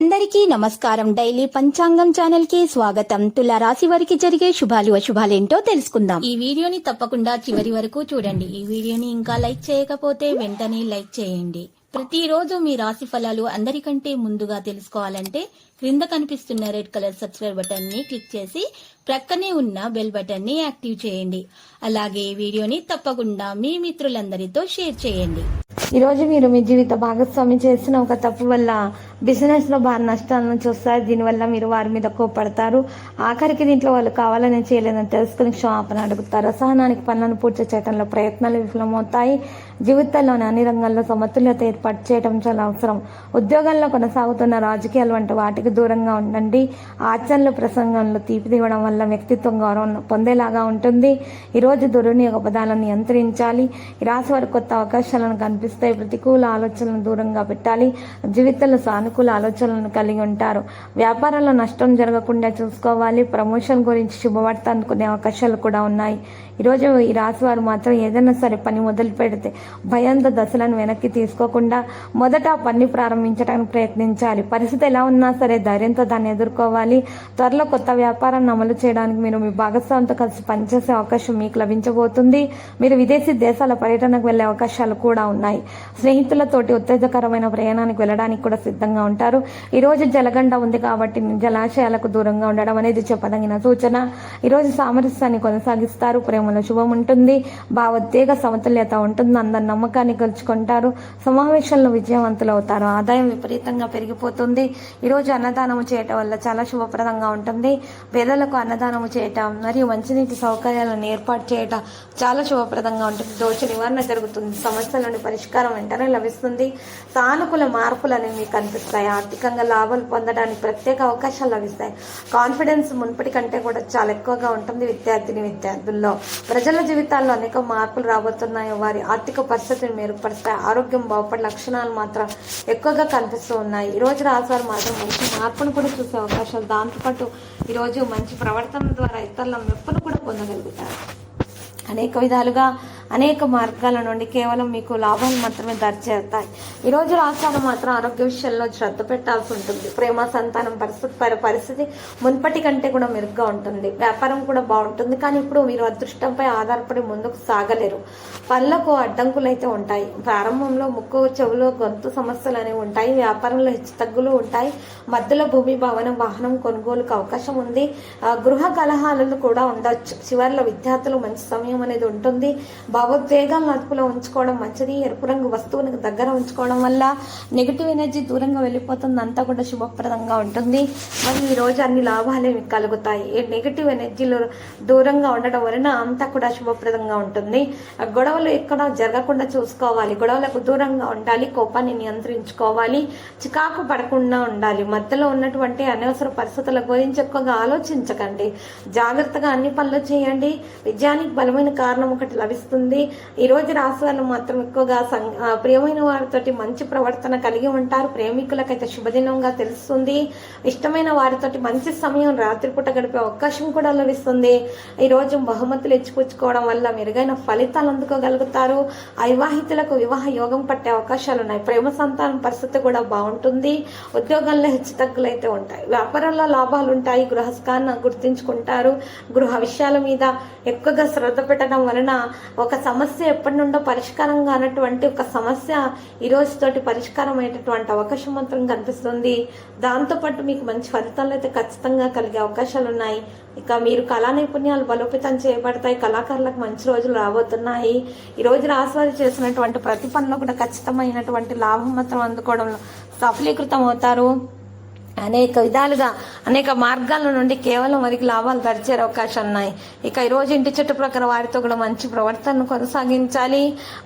అందరికీ నమస్కారం. డైలీ పంచాంగం ఛానల్ కి స్వాగతం. తుల రాశి వారికి జరిగే శుభాలు అశుభాలేంటో తెలుసుకుందాం. ఈ వీడియోని తప్పకుండా చివరి వరకు చూడండి. ఈ వీడియోని ఇంకా లైక్ చేయకపోతే వెంటనే లైక్ చేయండి. ప్రతిరోజు మీ రాశి ఫలాలు అందరికంటే ముందుగా తెలుసుకోవాలంటే క్రింద కనిపిస్తున్న రెడ్ కలర్ సబ్స్క్రైబ్ బటన్ ని క్లిక్ చేసి ప్రక్కనే ఉన్న బెల్ బటన్ ని యాక్టివ్ చేయండి. అలాగే ఈ వీడియోని తప్పకుండా మీ మిత్రులందరితో షేర్ చేయండి. ఈరోజు మీరు మీ జీవిత భాగస్వామి చేసిన ఒక తప్పు వల్ల బిజినెస్ లో బాగా నష్టాలను చూస్తారు. దీనివల్ల మీరు వారి మీద కోపడతారు. ఆఖరికి దీంట్లో వాళ్ళు కావాలని చేయలేదని తెలుసుకుని క్షమాపణ అడుగుతారు. అసహనానికి పనులను పూర్తి చేయడంలో ప్రయత్నాలు విఫలమవుతాయి. జీవితంలోని అన్ని రంగాల్లో సమతుల్యత ఏర్పాటు చేయడం చాలా అవసరం. ఉద్యోగాల్లో కొనసాగుతున్న రాజకీయాలు వంటి వాటికి దూరంగా ఉండండి. ఆచరణలు ప్రసంగంలో తీపి దిగడం వల్ల వ్యక్తిత్వం గౌరవం పొందేలాగా ఉంటుంది. ఈరోజు దుర్వినియోగ పదాలను నియంత్రించాలి. ఈ రాశి వారి కొత్త అవకాశాలను కనిపిస్తాయి. ప్రతికూల ఆలోచనలను దూరంగా పెట్టాలి. జీవితంలో సానుకూల ఆలోచనలను కలిగి ఉంటారు. వ్యాపారంలో నష్టం జరగకుండా చూసుకోవాలి. ప్రమోషన్ గురించి శుభవార్త అనుకునే అవకాశాలు కూడా ఉన్నాయి. ఈరోజు ఈ రాశి వారు మాత్రం ఏదైనా సరే పని మొదలు పెడితే భయంతో దశలను వెనక్కి తీసుకోకుండా మొదట పని ప్రారంభించడానికి ప్రయత్నించాలి. పరిస్థితి ఎలా ఉన్నా సరే ధైర్యంతో దాన్ని ఎదుర్కోవాలి. త్వరలో కొత్త వ్యాపారాన్ని అమలు చేయడానికి మీరు మీ భాగస్వామితో కలిసి పనిచేసే అవకాశం మీకు లభించబోతుంది. మీరు విదేశీ దేశాల పర్యటనకు వెళ్లే అవకాశాలు కూడా ఉన్నాయి. స్నేహితులతోటి ఉత్తేజకరమైన ప్రయాణానికి వెళ్ళడానికి కూడా సిద్ధంగా ఉంటారు. ఈరోజు జలగండ ఉంది కాబట్టి జలాశయాలకు దూరంగా ఉండడం అనేది చెప్పదగిన సూచన. ఈరోజు సామరస్యాన్ని కొనసాగిస్తారు. ప్రేమలో శుభం ఉంటుంది. భావోద్వేగ సమతుల్యత ఉంటుంది. అందరి నమ్మకాన్ని గెలుచుకుంటారు. సమావేశంలో విజయవంతులు అవుతారు. ఆదాయం విపరీతంగా పెరిగిపోతుంది. ఈరోజు అన్నదానము చేయటం వల్ల చాలా శుభప్రదంగా ఉంటుంది. పేదలకు అన్నదానము చేయటం మరియు మంచినీటి సౌకర్యాలను ఏర్పాటు చేయటం చాలా శుభప్రదంగా ఉంటుంది. దోష నివారణ జరుగుతుంది. సమస్యలను పరిష్కారం వెంటనే లభిస్తుంది. సానుకూల మార్పులు అనేవి మీకు కనిపిస్తాయి. ఆర్థికంగా లాభాలు పొందడానికి ప్రత్యేక అవకాశాలు లభిస్తాయి. కాన్ఫిడెన్స్ మున్పటి కంటే కూడా చాలా ఎక్కువగా ఉంటుంది. విద్యార్థుల్లో ప్రజల జీవితాల్లో అనేక మార్పులు రాబోతున్నాయి. వారి ఆర్థిక పరిస్థితిని మెరుగుపరుస్తాయి. ఆరోగ్యం బాగుపడే లక్షణాలు మాత్రం ఎక్కువగా కనిపిస్తూ ఉన్నాయి. ఈ రోజు రాశివారు మాత్రం మంచి మార్పును కూడా చూసే అవకాశాలు. దాంతోపాటు ఈరోజు మంచి ప్రవర్తన ద్వారా ఇతరుల మెప్పును కూడా పొందగలుగుతారు. అనేక విధాలుగా అనేక మార్గాల నుండి కేవలం మీకు లాభాలు మాత్రమే దరిచేస్తాయి. ఈరోజు రాష్ట్రాలు మాత్రం ఆరోగ్య విషయంలో శ్రద్ధ పెట్టాల్సి ఉంటుంది. ప్రేమ సంతానం పరిస్థితి మున్పటి కంటే కూడా మెరుగ్గా ఉంటుంది. వ్యాపారం కూడా బాగుంటుంది. కానీ ఇప్పుడు మీరు అదృష్టంపై ఆధారపడి ముందుకు సాగలేరు. పనులకు అడ్డంకులు అయితే ఉంటాయి. ప్రారంభంలో ముక్కు చెవులు గొంతు సమస్యలు అనేవి ఉంటాయి. వ్యాపారంలో హెచ్చుతగ్గులు ఉంటాయి. మధ్యలో భూమి భవనం వాహనం కొనుగోలుకు అవకాశం ఉంది. గృహ కలహాలు కూడా ఉండొచ్చు. చివరిలో విద్యార్థులు మంచి సమయం అనేది ఉంటుంది. భావోద్వేగాలను అదుపులో ఉంచుకోవడం మంచిది. ఎరుపు రంగు వస్తువునికి దగ్గర ఉంచుకోవడం వల్ల నెగిటివ్ ఎనర్జీ దూరంగా వెళ్ళిపోతుంది. అంతా కూడా శుభప్రదంగా ఉంటుంది. మరియు ఈ రోజు అన్ని లాభాలే మీకు కలుగుతాయి. నెగిటివ్ ఎనర్జీలు దూరంగా ఉండడం వలన అంతా కూడా శుభప్రదంగా ఉంటుంది. గొడవలు ఎక్కడ జరగకుండా చూసుకోవాలి. గొడవలకు దూరంగా ఉండాలి. కోపాన్ని నియంత్రించుకోవాలి. చికాకు పడకుండా ఉండాలి. మధ్యలో ఉన్నటువంటి అనవసర పరిస్థితుల గురించి ఎక్కువగా ఆలోచించకండి. జాగ్రత్తగా అన్ని పనులు చేయండి. విజయానికి బలమైన కారణం ఒకటి లభిస్తుంది. ఈ రోజు రాశి వాళ్ళు మాత్రం ఎక్కువగా ప్రియమైన వారితోటి మంచి ప్రవర్తన కలిగి ఉంటారు. ప్రేమికులకైతే శుభదినంగా తెలుస్తుంది. ఇష్టమైన వారితోటి మంచి సమయం రాత్రిపూట గడిపే అవకాశం కూడా లభిస్తుంది. ఈ రోజు బహుమతులు ఇచ్చిపుచ్చుకోవడం వల్ల మెరుగైన ఫలితాలు అందుకోగలుగుతారు. అవివాహితులకు వివాహ యోగం పట్టే అవకాశాలు ఉన్నాయి. ప్రేమ సంతానం పరిస్థితి కూడా బాగుంటుంది. ఉద్యోగాల్లో హెచ్చుతగ్గులు అయితే ఉంటాయి. వ్యాపారంలో లాభాలు ఉంటాయి. గృహస్థాన్ని గుర్తించుకుంటారు. గృహ విషయాల మీద ఎక్కువగా శ్రద్ధ పెట్టడం వలన ఒక సమస్య ఎప్పటి నుండో పరిష్కారం కానటువంటి ఒక సమస్య ఈ రోజుతోటి పరిష్కారం అయ్యేటటువంటి అవకాశం మాత్రం కనిపిస్తుంది. దాంతోపాటు మీకు మంచి ఫలితాలు అయితే ఖచ్చితంగా కలిగే అవకాశాలు ఉన్నాయి. ఇక మీరు కళా నైపుణ్యాలు బలోపేతం చేయబడతాయి. కళాకారులకు మంచి రోజులు రాబోతున్నాయి. ఈ రోజు రాశివారు చేసినటువంటి ప్రతి పనిలో కూడా ఖచ్చితమైనటువంటి లాభం మాత్రం అందుకోవడంలో సఫలీకృతం అవుతారు. అనేక విధాలుగా అనేక మార్గాల నుండి కేవలం వారికి లాభాలు దరిచే అవకాశాలు ఉన్నాయి. ఇక ఈరోజు ఇంటి చుట్టుప్రక్కల వారితో కూడా మంచి ప్రవర్తనను కొనసాగించాలి.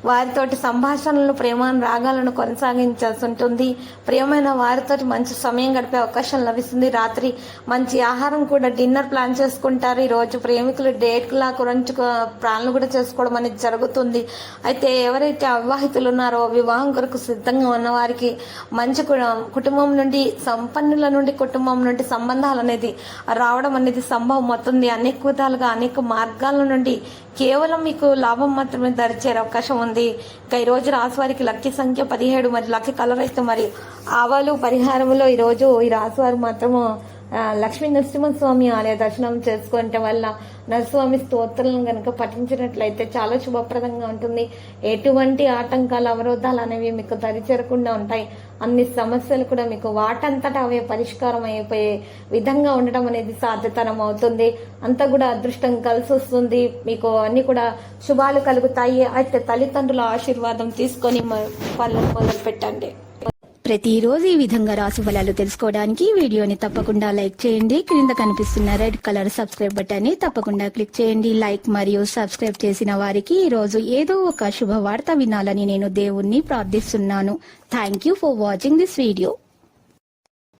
వారితోటి సంభాషణలు ప్రేమాను రాగాలను కొనసాగించాల్సి ఉంటుంది. ప్రియమైన వారితోటి మంచి సమయం గడిపే అవకాశం లభిస్తుంది. రాత్రి మంచి ఆహారం కూడా డిన్నర్ ప్లాన్ చేసుకుంటారు. ఈరోజు ప్రేమికులు డేట్లా గురించి ప్లాన్లు కూడా చేసుకోవడం అనేది జరుగుతుంది. అయితే ఎవరైతే అవివాహితులు ఉన్నారో వివాహం కొరకు సిద్ధంగా ఉన్న వారికి మంచి కుటుంబం నుండి సంపన్న తల్లిదండ్రుల నుండి కుటుంబం నుండి సంబంధాలు అనేది రావడం అనేది సంభవం అవుతుంది. అనేక విధాలుగా అనేక మార్గాల నుండి కేవలం మీకు లాభం మాత్రమే దరిచేరే అవకాశం ఉంది. ఇంకా ఈ రోజు రాశి వారికి లక్కీ సంఖ్య 17 మరి లక్కీ కలర్ అయితే మరి ఆవాలు. పరిహారంలో ఈ రోజు ఈ రాశి వారు మాత్రము లక్ష్మీ నరసింహస్వామి ఆలయ దర్శనం చేసుకోవటం వల్ల నరస్వామి స్తోత్రాలను కనుక పఠించినట్లయితే చాలా శుభప్రదంగా ఉంటుంది. ఎటువంటి ఆటంకాలు అవరోధాలు అనేవి మీకు దరిచేరకుండా ఉంటాయి. అన్ని సమస్యలు కూడా మీకు వాటంతటా అవే పరిష్కారం అయిపోయే విధంగా ఉండడం అనేది సాధ్యతరం అవుతుంది. అంతా కూడా అదృష్టం కలిసి వస్తుంది. మీకు అన్ని కూడా శుభాలు కలుగుతాయి. అయితే తల్లిదండ్రుల ఆశీర్వాదం తీసుకొని పనులు మొదలు పెట్టండి. ప్రతిరోజు ఈ విధంగా రాశి ఫలాలు తెలుసుకోవడానికి వీడియోని తప్పకుండా లైక్ చేయండి. క్రింద కనిపిస్తున్న రెడ్ కలర్ సబ్స్క్రైబ్ బటన్ ని తప్పకుండా క్లిక్ చేయండి. లైక్ మరియు సబ్స్క్రైబ్ చేసిన వారికి ఈ రోజు ఏదో ఒక శుభవార్త వినాలని నేను దేవుణ్ణి ప్రార్థిస్తున్నాను. Thank you for watching this video.